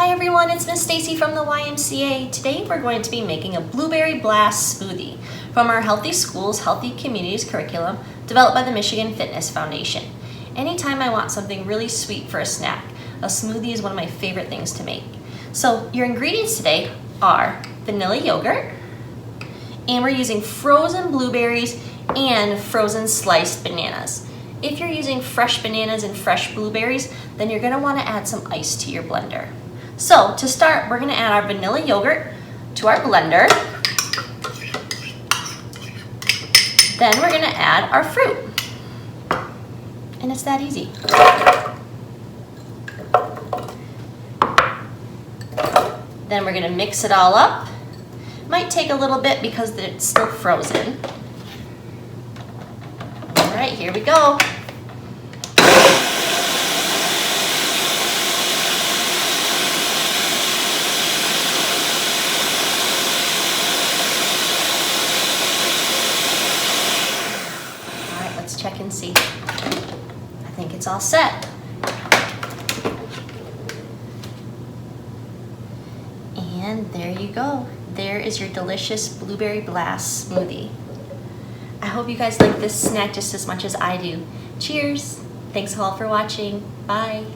Hi everyone, it's Miss Stacey from the YMCA. Today we're going to be making a Blueberry Blast Smoothie from our Healthy Schools, Healthy Communities curriculum developed by the Michigan Fitness Foundation. Anytime I want something really sweet for a snack, a smoothie is one of my favorite things to make. So your ingredients today are vanilla yogurt, and we're using frozen blueberries and frozen sliced bananas. If you're using fresh bananas and fresh blueberries, then you're gonna wanna add some ice to your blender. So to start, we're gonna add our vanilla yogurt to our blender. Then we're gonna add our fruit. And it's that easy. Then we're gonna mix it all up. Might take a little bit because it's still frozen. All right, here we go. Let's check and see. I think it's all set. And there you go. There is your delicious Blueberry Blast Smoothie. I hope you guys like this snack just as much as I do. Cheers! Thanks all for watching. Bye!